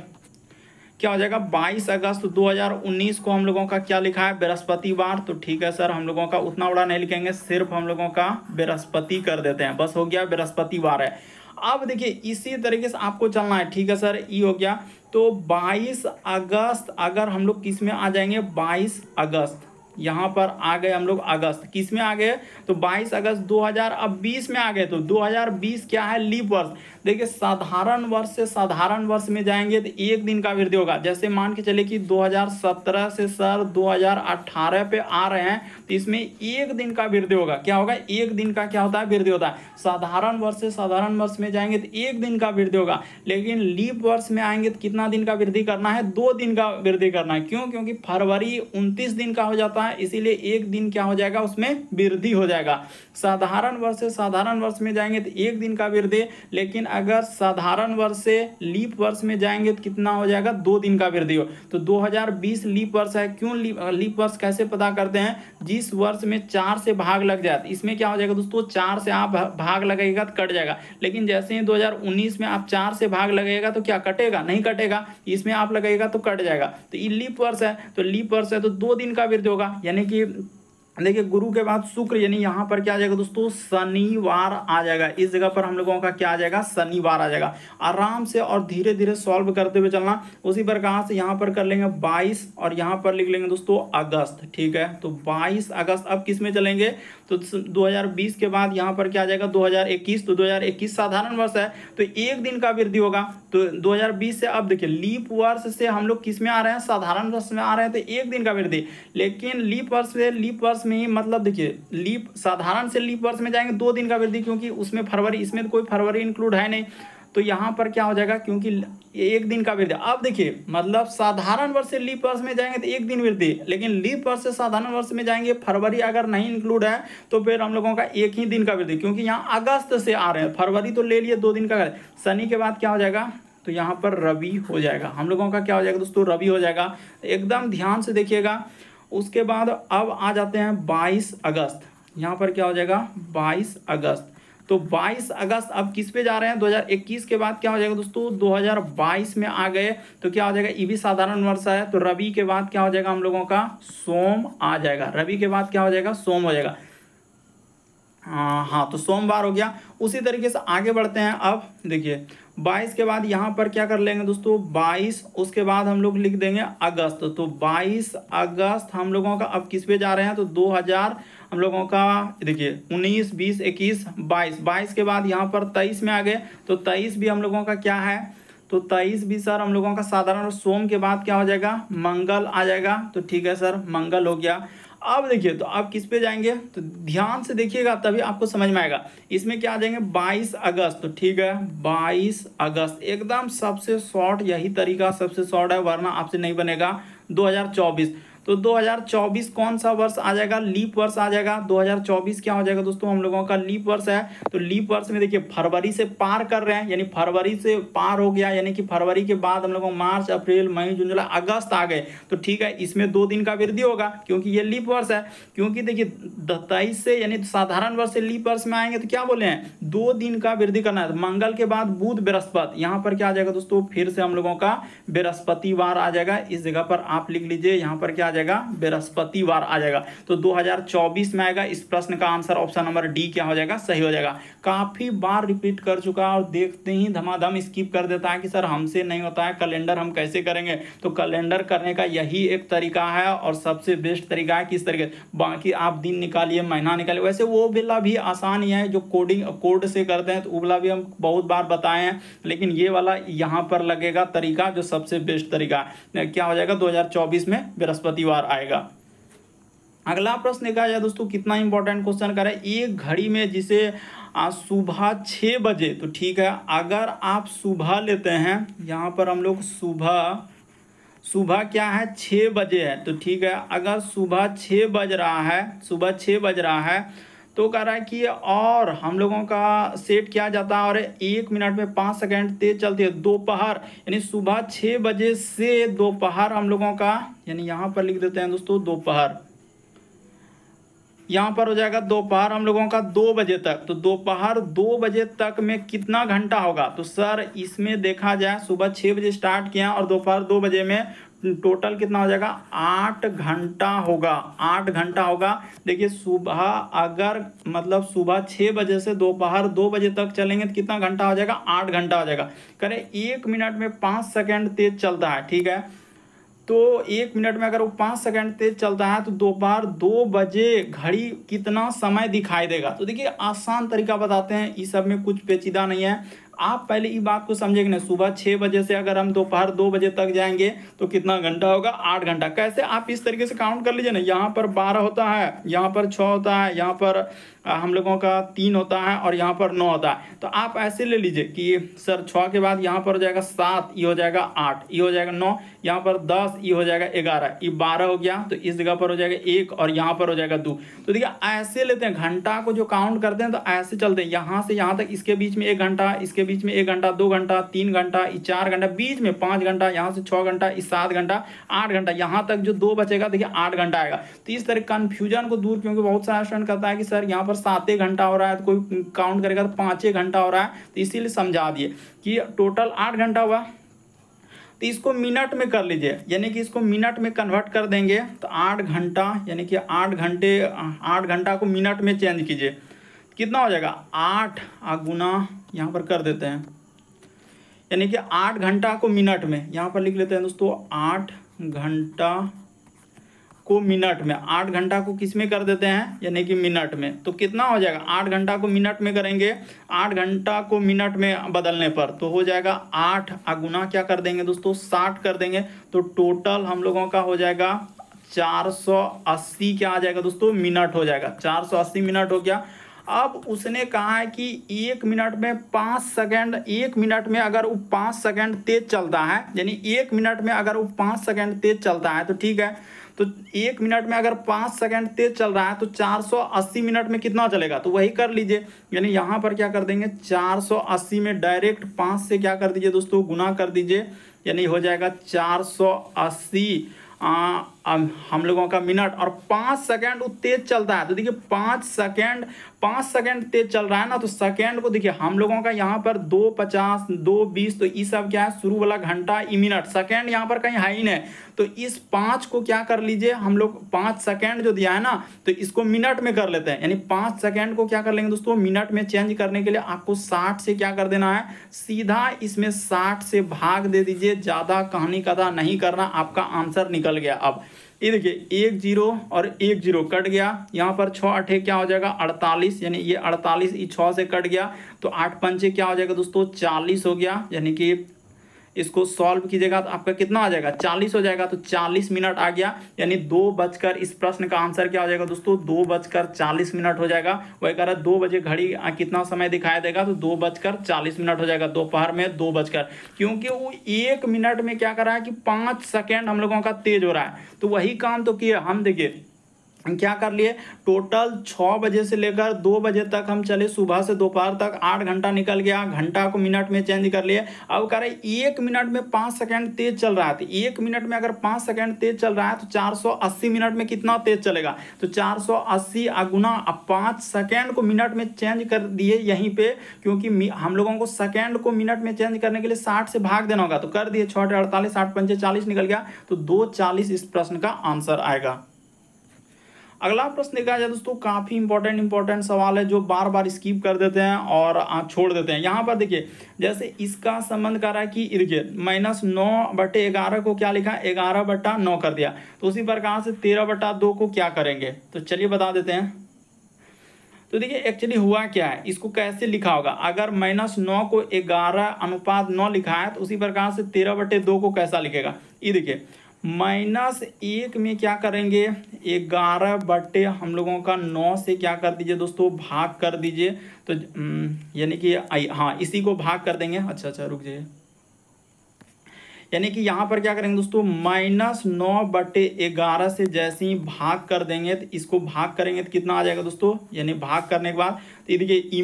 क्या हो जाएगा, 22 अगस्त 2019 को हम लोगों का क्या लिखा है, बृहस्पतिवार। तो ठीक है सर, हम लोगों का उतना बड़ा नहीं लिखेंगे, सिर्फ हम लोगों का बृहस्पति कर देते हैं, बस हो गया, बृहस्पतिवार है। अब देखिए इसी तरीके से आपको चलना है, ठीक है सर, ई हो गया। तो 22 अगस्त अगर हम लोग किस में आ जाएंगे, 22 अगस्त यहाँ पर आ गए हम लोग, अगस्त किस में आ गए, तो 22 अगस्त 2020 में आ गए। तो 2020 क्या है, लीप वर्ष। देखिए साधारण वर्ष से साधारण वर्ष में जाएंगे तो एक दिन का वृद्धि होगा। जैसे मान के चले कि 2017 से सर 2018 पे आ रहे हैं, तो इसमें एक दिन का वृद्धि होगा। क्या होगा, एक दिन का क्या होता है, वृद्धि होता है। साधारण वर्ष से साधारण वर्ष में जाएंगे तो एक दिन का वृद्धि होगा, लेकिन लीप वर्ष में आएंगे तो कितना दिन का वृद्धि करना है, 2 दिन का वृद्धि करना है। क्यों, क्योंकि फरवरी 29 दिन का हो जाता है, इसीलिए एक दिन क्या हो जाएगा, उसमें वृद्धि हो जाएगा। साधारण वर्ष से साधारण वर्ष में जाएंगे तो एक दिन का वृद्धि, लेकिन अगर साधारण वर्ष से लीप वर्ष में जाएंगे तो कितना हो जाएगा, 2 दिन का वृद्धि हो। तो 2020 लीप वर्ष है। क्यों लीप वर्ष कैसे पता करते हैं, जिस वर्ष में 4 से भाग लग जाए, इसमें क्या हो जाएगा दोस्तों, 4 से आप भाग लगेगा तो कट जाएगा। लेकिन जैसे ही 2019 में आप 4 से भाग लगेगा तो क्या कटेगा, नहीं कटेगा, इसमें आप लगेगा तो कट जाएगा। तो ये लीप वर्ष है, तो लीप वर्ष है तो 2 दिन का वृद्धि होगा। यानी कि देखिए गुरु के बाद शुक्र, यानी यहाँ पर क्या आ जाएगा दोस्तों, शनिवार आ जाएगा। इस जगह पर हम लोगों का क्या आ जाएगा, शनिवार आ जाएगा। आराम से और धीरे धीरे सॉल्व करते हुए चलना। उसी प्रकार से यहाँ पर कर लेंगे 22 और यहाँ पर लिख लेंगे दोस्तों अगस्त, ठीक है। तो 22 अगस्त अब किस में चलेंगे, तो 2020 के बाद यहाँ पर क्या आ जाएगा, 2021। तो 2021 साधारण वर्ष है तो एक दिन का वृद्धि होगा। तो 2020 से अब देखिए लीप वर्ष से हम लोग किस में आ रहे हैं, साधारण वर्ष में आ रहे हैं, तो एक दिन का वृद्धि। लेकिन लीप वर्ष से लीप वर्ष में ही मतलब देखिए लीप साधारण से लीप वर्ष में जाएंगे 2 दिन का वृद्धि, क्योंकि उसमें फरवरी, इसमें तो कोई फरवरी इंक्लूड है नहीं। तो यहाँ पर क्या हो जाएगा, क्योंकि एक दिन का वृद्धि। अब देखिए मतलब साधारण वर्ष से लीप वर्ष में जाएंगे तो एक दिन वृद्धि, लेकिन लीप वर्ष से साधारण वर्ष में जाएंगे, फरवरी अगर नहीं इंक्लूड है तो फिर हम लोगों का एक ही दिन का वृद्धि, क्योंकि यहाँ अगस्त से आ रहे हैं, फरवरी तो ले लिए 2 दिन का। शनि के बाद क्या हो जाएगा, तो यहाँ पर रवि हो जाएगा, हम लोगों का क्या हो जाएगा दोस्तों, रवि हो जाएगा। एकदम ध्यान से देखिएगा। उसके बाद अब आ जाते हैं 22 अगस्त, यहाँ पर क्या हो जाएगा 22 अगस्त। तो 22 अगस्त अब किस पे जा रहे हैं, 2021 के बाद क्या हो जाएगा दोस्तों, 2022 में आ गए तो क्या हो जाएगा, ये भी साधारण वर्ष है, तो रवि के बाद क्या हो जाएगा हम लोगों का सोम आ जाएगा, रवि के बाद क्या हो जाएगा सोम हो जाएगा। हाँ तो सोमवार हो गया। उसी तरीके से आगे बढ़ते हैं। अब देखिए 22 के बाद यहाँ पर क्या कर लेंगे दोस्तों 22, उसके बाद हम लोग लिख देंगे अगस्त। तो 22 अगस्त हम लोगों का अब किस पे जा रहे हैं, तो 2000 हम लोगों का देखिए 19 20 21 22, 22 के बाद यहाँ पर 23 में आ गए, तो 23 भी हम लोगों का क्या है, तो 23 भी सर हम लोगों का साधारण। सोम के बाद क्या हो जाएगा, मंगल आ जाएगा, तो ठीक है सर मंगल हो गया। अब देखिए तो आप किस पे जाएंगे, तो ध्यान से देखिएगा तभी आपको समझ में आएगा। इसमें क्या आ जाएंगे 22 अगस्त, तो ठीक है 22 अगस्त एकदम सबसे शॉर्ट, यही तरीका सबसे शॉर्ट है, वरना आपसे नहीं बनेगा। 2024, तो 2024 कौन सा वर्ष आ जाएगा, लीप वर्ष आ जाएगा। 2024 क्या हो जाएगा दोस्तों, हम लोगों का लीप वर्ष है। तो लीप वर्ष में देखिए फरवरी से पार कर रहे हैं, यानी फरवरी से पार हो गया, यानी कि फरवरी के बाद हम लोगों मार्च अप्रैल मई जून जुलाई अगस्त आ गए, तो ठीक है इसमें 2 दिन का वृद्धि होगा, क्योंकि ये लीप वर्ष है। क्योंकि देखिए 23 से यानी साधारण वर्ष से लीप वर्ष में आएंगे तो क्या बोले हैं, 2 दिन का वृद्धि करना है। मंगल के बाद बुध बृहस्पति, यहाँ पर क्या आ जाएगा दोस्तों, फिर से हम लोगों का बृहस्पतिवार आ जाएगा। इस जगह पर आप लिख लीजिए, यहाँ पर क्या जाएगा बृहस्पतिवार आ जाएगा। तो 2024 में आएगा। इस प्रश्न का आंसर ऑप्शन नंबर डी क्या हो जाएगा, सही हो जाएगा। काफी बार रिपीट कर चुका और देखते ही धमाधम स्किप कर देता है कि सर हमसे नहीं होता है, कैलेंडर हम कैसे करेंगे। तो कैलेंडर करने का यही एक तरीका है और सबसे बेस्ट तरीका है। किस तरीके, बाकी आप दिन निकालिए महीना निकालिए, वैसे वो वाला भी आसान ही है जो कोड से करते हैं, तो वो वाला भी हम बहुत बार बताए हैं, लेकिन ये वाला यहाँ पर लगेगा तरीका जो सबसे बेस्ट तरीका है। क्या हो जाएगा 2024 में बृहस्पतिवार आएगा। अगला प्रश्न देखा जाए दोस्तों, कितना इंपॉर्टेंट क्वेश्चन कर रहा है। एक घड़ी में जिसे सुबह 6 बजे, तो ठीक है अगर आप सुबह लेते हैं, यहाँ पर हम लोग सुबह क्या है 6 बजे है, तो ठीक है अगर सुबह 6 बज रहा है, सुबह 6 बज रहा है, तो कह रहा है कि और हम लोगों का सेट किया जाता है और 1 मिनट में 5 सेकंड तेज चलती है। दोपहर यानी सुबह 6 बजे से दोपहर हम लोगों का, यानी यहाँ पर लिख देते हैं दोस्तों दोपहर, यहाँ पर हो जाएगा दोपहर हम लोगों का 2 बजे तक। तो दोपहर 2 बजे तक में कितना घंटा होगा, तो सर इसमें देखा जाए सुबह 6 बजे स्टार्ट किया और दोपहर 2 बजे में टोटल कितना हो जाएगा 8 घंटा होगा, 8 घंटा होगा। देखिए सुबह अगर मतलब सुबह 6 बजे से दोपहर 2 बजे तक चलेंगे तो कितना घंटा हो जाएगा, 8 घंटा हो जाएगा। करें 1 मिनट में 5 सेकंड तेज चलता है, ठीक है तो 1 मिनट में अगर वो 5 सेकंड तेज चलता है तो दोपहर 2 बजे घड़ी कितना समय दिखाई देगा। तो देखिए आसान तरीका बताते हैं, इस सब में कुछ पेचीदा नहीं है। आप पहले ये बात को समझेंगे ना, सुबह 6 बजे से अगर हम दोपहर 2 बजे तक जाएंगे तो कितना घंटा होगा, 8 घंटा। कैसे आप इस तरीके से काउंट कर लीजिए ना, यहाँ पर 12 होता है, यहाँ पर 6 होता है, यहाँ पर हम लोगों का 3 होता है और यहाँ पर 9 होता है। तो आप ऐसे ले लीजिए कि सर 6 के बाद यहाँ पर हो जाएगा 7, ये हो जाएगा 8, ये हो जाएगा 9, यहाँ पर 10, ये हो जाएगा 11, ये 12 हो गया, तो इस जगह पर हो जाएगा 1 और यहाँ पर हो जाएगा 2। तो देखिए ऐसे लेते हैं, घंटा को जो काउंट करते हैं तो ऐसे चलते हैं, यहाँ से यहाँ तक, इसके बीच में 1 घंटा, इसके बीच में 1 घंटा, 2 घंटा, 3 घंटा, 4 घंटा, बीच में 5 घंटा, यहाँ से 6 घंटा, 7 घंटा, 8 घंटा, यहाँ तक जो 2 बचेगा देखिए 8 घंटा आएगा। तो इस तरह कंफ्यूजन को दूर, क्योंकि बहुत सारा स्टूडेंट कहता है कि सर यहाँ पर 7 घंटा हो रहा है, तो कोई काउंट करेगा तो 5 घंटा हो रहा है, तो इसीलिए समझा दिए कि टोटल 8 घंटा हुआ। तो इसको मिनट में कर लीजिए, यानी कि इसको मिनट में कन्वर्ट कर देंगे तो 8 घंटा, यानी कि 8 घंटा को मिनट में चेंज कीजिए, कितना हो जाएगा 8 गुना यहाँ पर कर देते हैं, यानी कि 8 घंटा को मिनट में यहाँ पर लिख लेते हैं दोस्तों, 8 घंटा को मिनट में, 8 घंटा को किस में कर देते हैं, यानी कि मिनट में। तो कितना हो जाएगा, 8 घंटा को मिनट में करेंगे, 8 घंटा को मिनट में बदलने पर तो हो जाएगा 8 गुना क्या कर देंगे दोस्तों 60 कर देंगे। तो टोटल हम लोगों का हो जाएगा 480 क्या आ जाएगा दोस्तों मिनट हो जाएगा, 480 मिनट हो गया। अब उसने कहा है कि 1 मिनट में 5 सेकंड, 1 मिनट में अगर वो 5 सेकंड तेज चलता है, यानी 1 मिनट में अगर वो 5 सेकंड तेज चलता है तो ठीक है, तो 1 मिनट में अगर 5 सेकंड तेज चल रहा है तो 480 मिनट में कितना चलेगा, तो वही कर लीजिए। यानी यहाँ पर क्या कर देंगे, 480 में डायरेक्ट 5 से क्या कर दीजिए दोस्तों, गुना कर दीजिए, यानी हो जाएगा 480 हम लोगों का मिनट, और 5 सेकंड वो तेज चलता है। तो देखिए 5 सेकंड तेज चल रहा है ना, तो सेकंड को देखिए हम लोगों का यहाँ पर 250 220, तो ये सब क्या है, शुरू वाला घंटा ई मिनट, सेकंड यहाँ पर कहीं है ही नहीं। तो इस 5 को क्या कर लीजिए हम लोग, 5 सेकंड जो दिया है ना, तो इसको मिनट में कर लेते हैं। यानी 5 सेकंड को क्या कर लेंगे दोस्तों, मिनट में चेंज करने के लिए आपको 60 से क्या कर देना है, सीधा इसमें 60 से भाग दे दीजिए, ज़्यादा कहानी कदा नहीं करना, आपका आंसर निकल गया। अब ये देखिए 1 0 और 1 0 कट गया, यहाँ पर 6 8 क्या हो जाएगा 48, यानी ये 48 ये 6 से कट गया, तो 8 पंचे क्या हो जाएगा दोस्तों 40 हो गया। यानी कि इसको सॉल्व कीजिएगा तो आपका कितना आ जाएगा 40 हो जाएगा, तो 40 मिनट आ गया। यानी 2 बजकर, इस प्रश्न का आंसर क्या हो जाएगा दोस्तों, 2:40 हो जाएगा। वही कह रहा है 2 बजे घड़ी कितना समय दिखाई देगा, तो 2:40 हो जाएगा, दोपहर में 2 बजकर, क्योंकि वो 1 मिनट में क्या कर रहा है कि 5 सेकेंड हम लोगों का तेज हो रहा है। तो वही काम तो किए हम, देखिए क्या कर लिए, टोटल 6 बजे से लेकर 2 बजे तक हम चले, सुबह से दोपहर तक 8 घंटा निकल गया, घंटा को मिनट में चेंज कर लिए। अब कह रहे 1 मिनट में 5 सेकंड तेज चल रहा है, तो 1 मिनट में अगर 5 सेकंड तेज चल रहा है तो 480 मिनट में कितना तेज चलेगा, तो 480 गुना 5 सेकंड को मिनट में चेंज कर दिए यहीं पे, क्योंकि हम लोगों को सेकंड को मिनट में चेंज करने के लिए 60 से भाग देना होगा, तो कर दिए 6 48, 8 पंचे 40 निकल गया, तो 2:40 इस प्रश्न का आंसर आएगा। अगला प्रश्न देखा जाए दोस्तों, काफी इंपॉर्टेंट सवाल है, जो बार बार स्किप कर देते हैं और छोड़ देते हैं। यहाँ पर देखिए जैसे इसका संबंध कर रहा है कि देखिए -9/11 को क्या लिखा, 11/9 कर दिया, तो उसी प्रकार से 13/2 को क्या करेंगे, तो चलिए बता देते हैं। तो देखिए एक्चुअली हुआ क्या है, इसको कैसे लिखा होगा, अगर -9 को 11:9 लिखा है, तो उसी प्रकार से 13/2 को कैसा लिखेगा, ये देखिए -1 में क्या करेंगे, 11 हम लोगों का 9 से क्या कर दीजिए दोस्तों, भाग कर दीजिए, तो यानी कि हाँ इसी को भाग कर देंगे। अच्छा रुक जाइए, यानी कि यहाँ पर क्या करेंगे दोस्तों, -9/11 से जैसे ही भाग कर देंगे, तो इसको भाग करेंगे तो कितना आ जाएगा दोस्तों, यानी भाग करने के बाद तो ये देखिए ई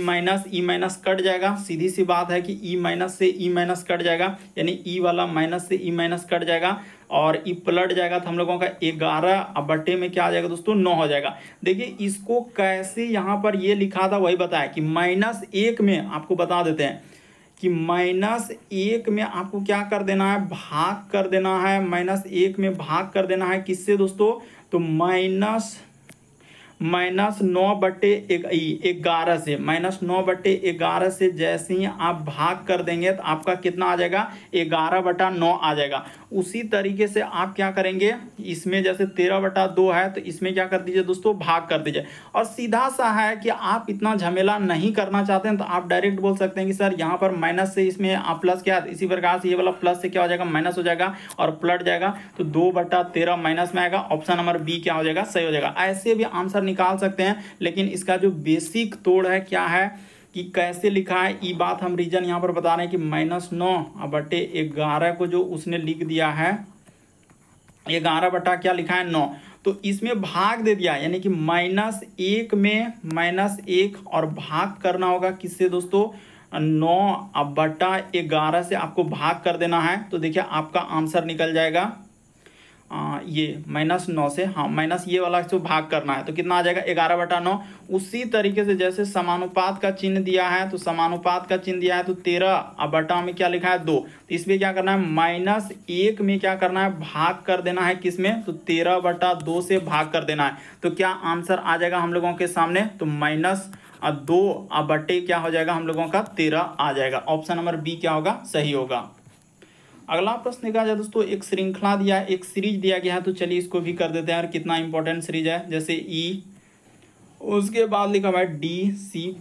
माइनस कट जाएगा, सीधी सी बात है कि ई माइनस से ई माइनस कट जाएगा, यानी ई वाला माइनस से ई माइनस कट जाएगा, और ई पलट जाएगा, तो हम लोगों का 11 में क्या आ जाएगा दोस्तों, 9 हो जाएगा। देखिए इसको कैसे यहाँ पर ये लिखा था वही बताया कि -1 में आपको बता देते हैं कि -1 में आपको क्या कर देना है, भाग कर देना है, -1 में भाग कर देना है किससे दोस्तों, तो -9/11 से, -9/11 से जैसे ही आप भाग कर देंगे तो आपका कितना आ जाएगा, 11/9 आ जाएगा। उसी तरीके से आप क्या करेंगे, इसमें जैसे 13/2 है, तो इसमें क्या कर दीजिए दोस्तों, भाग कर दीजिए। और सीधा सा है कि आप इतना झमेला नहीं करना चाहते हैं, तो आप डायरेक्ट बोल सकते हैं कि सर यहाँ पर माइनस से इसमें आप प्लस क्या, इसी प्रकार से ये वाला प्लस से क्या हो जाएगा, माइनस हो जाएगा और पलट जाएगा, तो 2/13 माइनस में आएगा। ऑप्शन नंबर बी क्या हो जाएगा, सही हो जाएगा। ऐसे भी आंसर निकाल सकते हैं, लेकिन इसका जो बेसिक तोड़ है क्या है कि कैसे लिखा है, ये बात हम रीजन यहाँ पर बता रहे हैं कि -9/11 को जो उसने लिख दिया है, 11 क्या लिखा है 9, तो इसमें भाग दे दिया, यानी कि -1 में -1 और भाग करना होगा किससे दोस्तों, 9/11 से आपको भाग कर देना है। तो देखिए आपका आंसर निकल जाएगा ये -9 से, हाँ माइनस ये वाला से भाग करना है, तो कितना आ जाएगा 11/9। उसी तरीके से जैसे समानुपात का चिन्ह दिया है, तो समानुपात का चिन्ह दिया है, तो 13/, में क्या लिखा है 2, तो इसमें क्या करना है, -1 में क्या करना है, भाग कर देना है किसमें, तो 13/2 से भाग कर देना है। तो क्या आंसर आ जाएगा हम लोगों के सामने, तो -2/, क्या हो जाएगा हम लोगों का 13 आ जाएगा। ऑप्शन नंबर बी क्या होगा, सही होगा। अगला प्रश्न देखा जाए दोस्तों, एक श्रृंखला दिया है, एक सीरीज दिया गया है, तो चलिए इसको भी कर देते हैं। और कितना इंपॉर्टेंट सीरीज है, जैसे ई, उसके बाद लिखा हुआ है DC,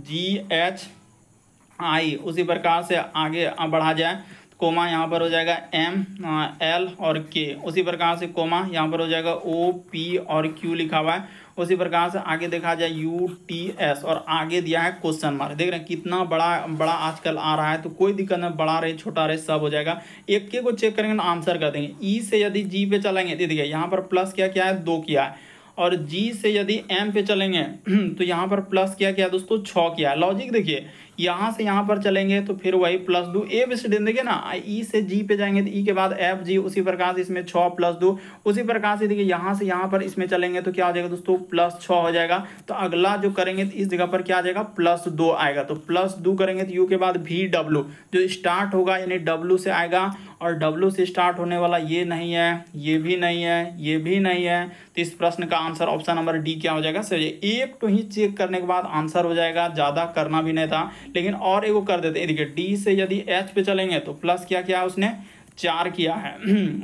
GHI, उसी प्रकार से आगे बढ़ा जाए, कोमा यहाँ पर हो जाएगा ML और K, उसी प्रकार से कोमा यहाँ पर हो जाएगा OP और Q लिखा हुआ है, उसी प्रकार से आगे देखा जाए UTS और आगे दिया है क्वेश्चन मार्क। देख रहे हैं कितना बड़ा बड़ा आजकल आ रहा है, तो कोई दिक्कत नहीं, बड़ा रहे छोटा रहे सब हो जाएगा। एक के को चेक करेंगे ना आंसर कर देंगे। ई से यदि जी पे चलेंगे, देखिए यहाँ पर प्लस क्या क्या है 2 किया है, और जी से यदि एम पे चलेंगे तो यहाँ पर प्लस क्या क्या दोस्तों 6 किया है। लॉजिक देखिए, यहाँ से यहाँ पर चलेंगे तो फिर वही +2 ए बी सी डी देखिए ना, ई से जी पे जाएंगे तो ई के बाद एफ जी, उसी प्रकार से इसमें 6 +2, उसी प्रकार से देखिए यहाँ से यहाँ पर इसमें चलेंगे तो क्या हो जाएगा दोस्तों +6 हो जाएगा। तो अगला जो करेंगे तो इस जगह पर क्या आ जाएगा +2 आएगा, तो +2 करेंगे तो यू के बाद VW जो स्टार्ट होगा यानी W से आएगा, और W से स्टार्ट होने वाला ये नहीं है, ये भी नहीं है, ये भी नहीं है, तो इस प्रश्न का आंसर ऑप्शन नंबर डी क्या हो जाएगा सही। एक तो ही चेक करने के बाद आंसर हो जाएगा, ज़्यादा करना भी नहीं था, लेकिन और एगो कर देते हैं। देखिए डी से यदि एच पे चलेंगे तो प्लस क्या क्या है उसने 4 किया है,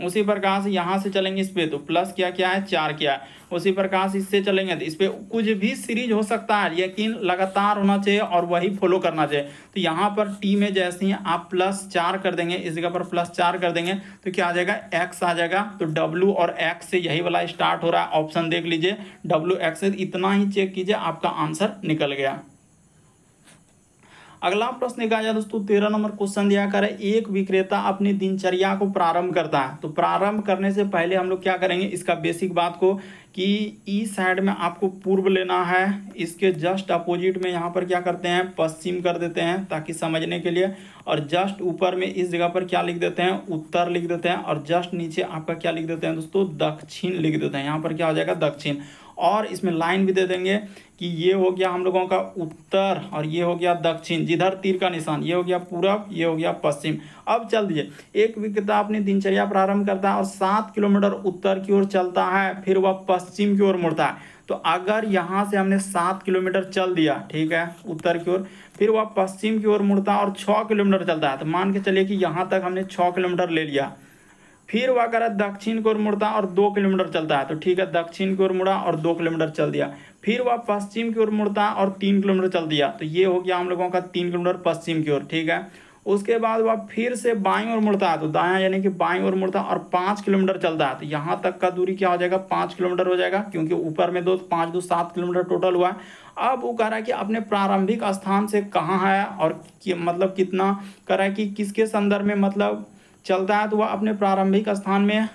उसी प्रकार से यहाँ से चलेंगे इस पे तो प्लस क्या क्या है 4 किया है, उसी प्रकार से इससे चलेंगे तो इस पे कुछ भी सीरीज हो सकता है, लेकिन लगातार होना चाहिए और वही फॉलो करना चाहिए। तो यहाँ पर टी में जैसे ही आप +4 कर देंगे, इस जगह पर +4 कर देंगे तो क्या आ जाएगा x आ जाएगा। तो W और x से यही वाला स्टार्ट हो रहा है, ऑप्शन देख लीजिए W x से, इतना ही चेक कीजिए आपका आंसर निकल गया। अगला प्रश्न देखा जाए दोस्तों 13 नंबर क्वेश्चन दिया कर है, एक विक्रेता अपनी दिनचर्या को प्रारंभ करता है। तो प्रारंभ करने से पहले हम लोग क्या करेंगे, इसका बेसिक बात को कि ई साइड में आपको पूर्व लेना है, इसके जस्ट अपोजिट में यहाँ पर क्या करते हैं पश्चिम कर देते हैं ताकि समझने के लिए, और जस्ट ऊपर में इस जगह पर क्या लिख देते हैं उत्तर लिख देते हैं, और जस्ट नीचे आपका क्या लिख देते हैं दोस्तों दक्षिण लिख देते हैं। यहाँ पर क्या हो जाएगा दक्षिण, और इसमें लाइन भी दे देंगे कि ये हो गया हम लोगों का उत्तर और ये हो गया दक्षिण, जिधर तीर का निशान, ये हो गया पूरब, ये हो गया पश्चिम। अब चल दीजिए, एक विक्रेता अपनी दिनचर्या प्रारंभ करता है और 7 किलोमीटर उत्तर की ओर चलता है, फिर वह पश्चिम की ओर मुड़ता है। तो अगर यहाँ से हमने 7 किलोमीटर चल दिया, ठीक है उत्तर की ओर, फिर वह पश्चिम की ओर मुड़ता है और 6 किलोमीटर चलता है, तो मान के चलिए कि यहाँ तक हमने 6 किलोमीटर ले लिया, फिर वह करे दक्षिण की ओर मुड़ता और 2 किलोमीटर चलता है, तो ठीक है दक्षिण की ओर मुड़ा और 2 किलोमीटर चल दिया, फिर वह पश्चिम की ओर मुड़ता और 3 किलोमीटर चल दिया, तो ये हो गया हम लोगों का 3 किलोमीटर पश्चिम की ओर, ठीक है। उसके बाद वह फिर से बाईं ओर मुड़ता है, तो दायां यानी कि बाईं ओर मुड़ता और 5 किलोमीटर चलता है, तो यहाँ तक का दूरी क्या हो जाएगा 5 किलोमीटर हो जाएगा, क्योंकि ऊपर में 2 5 2 7 किलोमीटर टोटल हुआ है। अब वो कह रहा है कि अपने प्रारंभिक स्थान से कहाँ है और मतलब कितना कह रहा है कि किसके संदर्भ में मतलब चलता है, तो वह अपने प्रारंभिक स्थान में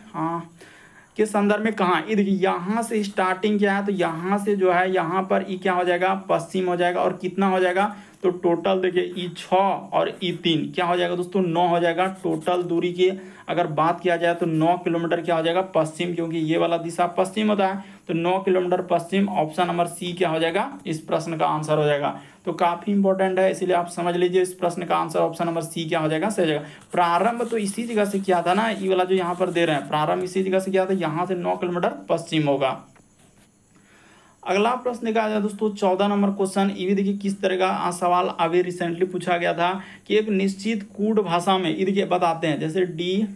के संदर्भ में कहाँ, ये देखिए यहाँ से स्टार्टिंग क्या है, तो यहाँ से जो है यहाँ पर ई क्या हो जाएगा पश्चिम हो जाएगा, और कितना हो जाएगा तो टोटल देखिए ई 6 और ई 3 क्या हो जाएगा दोस्तों 9 हो जाएगा। टोटल दूरी की अगर बात किया जाए तो 9 किलोमीटर क्या हो जाएगा पश्चिम, क्योंकि ये वाला दिशा पश्चिम होता है, तो 9 किलोमीटर पश्चिम, ऑप्शन नंबर सी क्या हो जाएगा इस प्रश्न का आंसर हो जाएगा। तो काफ़ी इंपॉर्टेंट है, इसलिए आप समझ लीजिए इस प्रश्न का आंसर ऑप्शन नंबर सी क्या हो जाएगा सही जगह। प्रारंभ तो इसी जगह से किया था ना, ये वाला जो यहाँ पर दे रहे हैं प्रारंभ इसी जगह से किया था, यहाँ से 9 किलोमीटर पश्चिम होगा। अगला प्रश्न देखा जाए दोस्तों 14 नंबर क्वेश्चन, ये भी देखिए किस तरह का सवाल अभी रिसेंटली पूछा गया था कि एक निश्चित कूट भाषा में, ये देखिए बताते हैं जैसे डी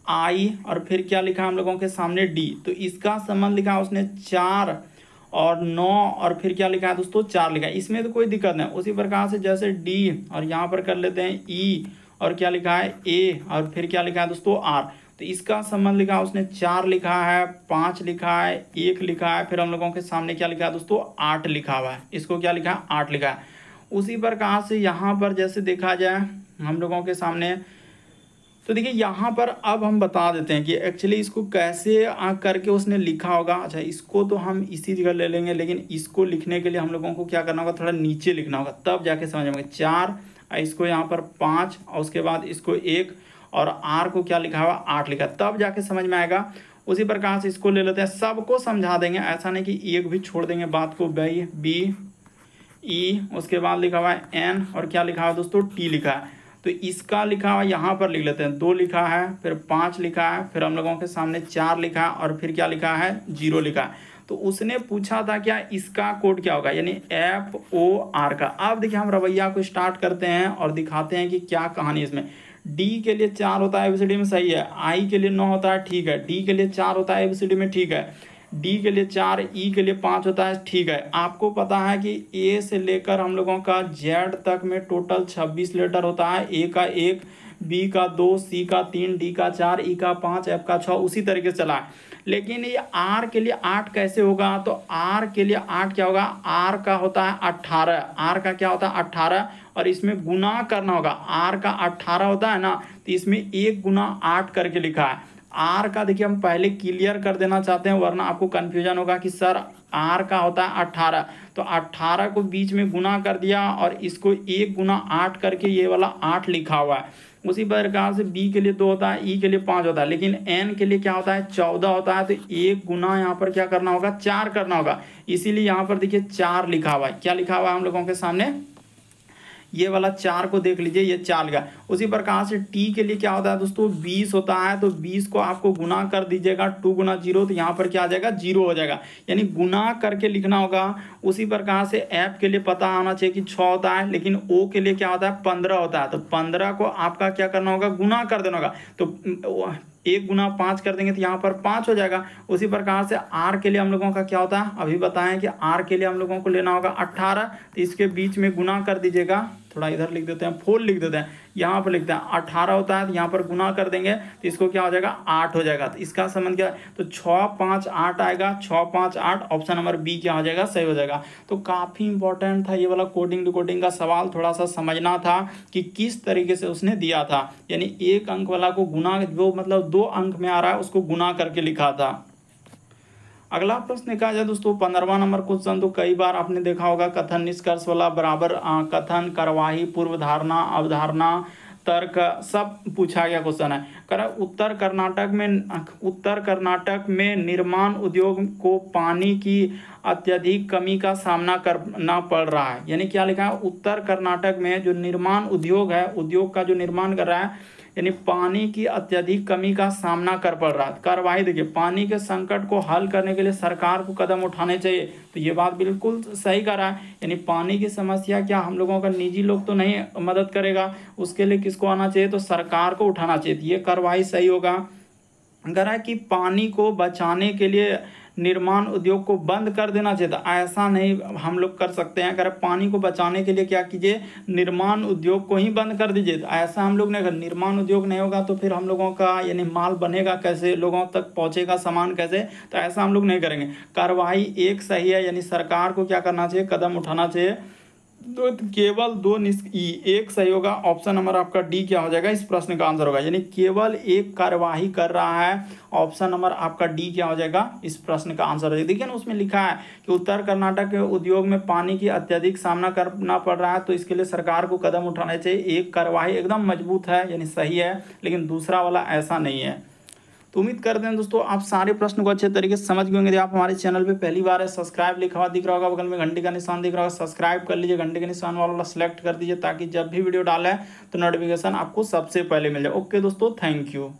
आई और फिर क्या लिखा हम लोगों के सामने डी, तो इसका संबंध लिखा उसने 4 और 9 और फिर क्या लिखा है दोस्तों 4 लिखा है, इसमें तो कोई दिक्कत नहीं। उसी प्रकार से जैसे डी और यहाँ पर कर लेते हैं ई और क्या लिखा है ए और फिर क्या लिखा है दोस्तों आर, तो इसका संबंध लिखा है उसने 4 लिखा है, 5 लिखा है, 1 लिखा है, फिर हम लोगों के सामने क्या लिखा है दोस्तों 8 लिखा हुआ है, इसको क्या लिखा है 8 लिखा है। उसी प्रकार से यहाँ पर जैसे देखा जाए हम लोगों के सामने, तो देखिए यहाँ पर अब हम बता देते हैं कि एक्चुअली इसको कैसे करके उसने लिखा होगा। अच्छा इसको तो हम इसी जगह ले लेंगे, लेकिन इसको लिखने के लिए हम लोगों को क्या करना होगा थोड़ा नीचे लिखना होगा, तब जाके समझ में 4 इसको यहाँ पर 5 और उसके बाद इसको 1 और आर को क्या लिखा हुआ 8 लिखा, तब जाके समझ में आएगा। उसी प्रकार से इसको ले लेते हैं, सबको समझा देंगे, ऐसा नहीं कि एक भी छोड़ देंगे बात को। बी ई उसके बाद लिखा हुआ है एन और क्या लिखा हुआ दोस्तों टी लिखा है, तो इसका लिखा हुआ यहाँ पर लिख लेते हैं 2 लिखा है, फिर 5 लिखा है, फिर हम लोगों के सामने 4 लिखा है और फिर क्या लिखा है 0 लिखा है। तो उसने पूछा था क्या इसका कोड क्या होगा, यानी FOR का। अब देखिए हम रवैया को स्टार्ट करते हैं और दिखाते हैं कि क्या कहानी इसमें। डी के लिए 4 होता है ABCD में, सही है। आई के लिए 9 होता है, ठीक है। डी के लिए 4 होता है ABCD में, ठीक है। डी के लिए 4, ई के लिए 5 होता है, ठीक है। आपको पता है कि ए से लेकर हम लोगों का जेड तक में टोटल 26 लेटर होता है, ए का 1, बी का 2, सी का 3, डी का 4, ई का 5, एफ का 6, उसी तरीके से चला है। लेकिन ये आर के लिए 8 कैसे होगा? तो आर के लिए 8 क्या होगा? आर का होता है 18, आर का क्या होता है 18, और इसमें गुना करना होगा। आर का 18 होता है ना, तो इसमें 1 गुना 8 करके लिखा है। आर का देखिए हम पहले क्लियर कर देना चाहते हैं, वरना आपको कन्फ्यूजन होगा कि सर आर का होता है 18, तो 18 को बीच में गुना कर दिया और इसको 1 गुना 8 करके ये वाला 8 लिखा हुआ है। उसी प्रकार से बी के लिए 2 होता है, ई के लिए 5 होता है, लेकिन एन के लिए क्या होता है 14 होता है, तो 1 गुना यहाँ पर क्या करना होगा 4 करना होगा। इसीलिए यहाँ पर देखिए 4 लिखा हुआ है। क्या लिखा हुआ है हम लोगों के सामने? ये वाला 4 को देख लीजिए, ये 4 का। उसी प्रकार से टी के लिए क्या होता है दोस्तों 20 होता है, तो 20 को आपको गुना कर दीजिएगा 2 गुना 0, तो यहाँ पर क्या आ जाएगा 0 हो जाएगा, यानी गुना करके लिखना होगा। उसी प्रकार से एफ के लिए पता आना चाहिए कि 6 होता है, लेकिन ओ के लिए क्या होता है 15 होता है, तो 15 को आपका क्या करना होगा गुना कर देना होगा, तो 1 गुना 5 कर देंगे तो यहाँ पर 5 हो जाएगा। उसी प्रकार से आर के लिए हम लोगों का क्या होता है, अभी बताएं कि आर के लिए हम लोगों को लेना होगा 18, तो इसके बीच में गुना कर दीजिएगा, थोड़ा इधर लिख देते हैं 4 लिख देते हैं, यहाँ पर लिखते हैं 18 होता है, तो यहाँ पर गुना कर देंगे तो इसको क्या हो जाएगा 8 हो जाएगा। तो इसका संबंध क्या है, तो 6 5 8 आएगा, 6 5 8, ऑप्शन नंबर बी क्या हो जाएगा सही हो जाएगा। तो काफ़ी इंपॉर्टेंट था ये वाला कोडिंग डिकोडिंग का सवाल, थोड़ा सा समझना था कि किस तरीके से उसने दिया था, यानी 1 अंक वाला को गुना, जो मतलब 2 अंक में आ रहा है उसको गुना करके लिखा था। अगला प्रश्न कहा जाए दोस्तों 15वां नंबर क्वेश्चन, तो कई बार आपने देखा होगा कथन निष्कर्ष वाला बराबर कथन, कार्यवाही, पूर्व धारणा, अवधारणा, तर्क सब पूछा गया क्वेश्चन है। उत्तर कर्नाटक में निर्माण उद्योग को पानी की अत्यधिक कमी का सामना करना पड़ रहा है, यानी क्या लिखा है उत्तर कर्नाटक में जो निर्माण उद्योग है, उद्योग का जो निर्माण कर रहा है, यानी पानी की अत्यधिक कमी का सामना कर पड़ रहा है। कार्यवाही देखिए, पानी के संकट को हल करने के लिए सरकार को कदम उठाने चाहिए, तो ये बात बिल्कुल सही कर रहा है, यानी पानी की समस्या क्या हम लोगों का निजी लोग तो नहीं मदद करेगा, उसके लिए किसको आना चाहिए, तो सरकार को उठाना चाहिए, ये कार्यवाही सही होगा। अगर है कि पानी को बचाने के लिए निर्माण उद्योग को बंद कर देना चाहिए, तो ऐसा नहीं हम लोग कर सकते हैं। अगर पानी को बचाने के लिए क्या कीजिए, निर्माण उद्योग को ही बंद कर दीजिए, तो ऐसा हम लोग नहीं कर, निर्माण उद्योग नहीं होगा तो फिर हम लोगों का यानी माल बनेगा कैसे, लोगों तक पहुंचेगा सामान कैसे, तो ऐसा हम लोग नहीं करेंगे। कार्यवाही एक सही है, यानी सरकार को क्या करना चाहिए, कदम उठाना चाहिए। तो केवल 2 एक सही होगा, ऑप्शन नंबर आपका डी क्या हो जाएगा इस प्रश्न का आंसर होगा, यानी केवल एक कार्यवाही कर रहा है, ऑप्शन नंबर आपका डी क्या हो जाएगा इस प्रश्न का आंसर हो जाएगा। देखिए ना उसमें लिखा है कि उत्तर कर्नाटक के उद्योग में पानी की अत्यधिक सामना करना पड़ रहा है, तो इसके लिए सरकार को कदम उठाने चाहिए। एक कार्यवाही एकदम मजबूत है, यानी सही है, लेकिन दूसरा वाला ऐसा नहीं है। तो उम्मीद करते हैं दोस्तों आप सारे प्रश्न को अच्छे तरीके से समझ गए होंगे। यदि आप हमारे चैनल पे पहली बार है, सब्सक्राइब लिखा हुआ दिख रहा होगा, बगल में घंटे का निशान दिख रहा होगा, सब्सक्राइब कर लीजिए, घंटे के निशान वाला सेलेक्ट कर दीजिए, ताकि जब भी वीडियो डालें तो नोटिफिकेशन आपको सबसे पहले मिल जाए। ओके दोस्तों, थैंक यू।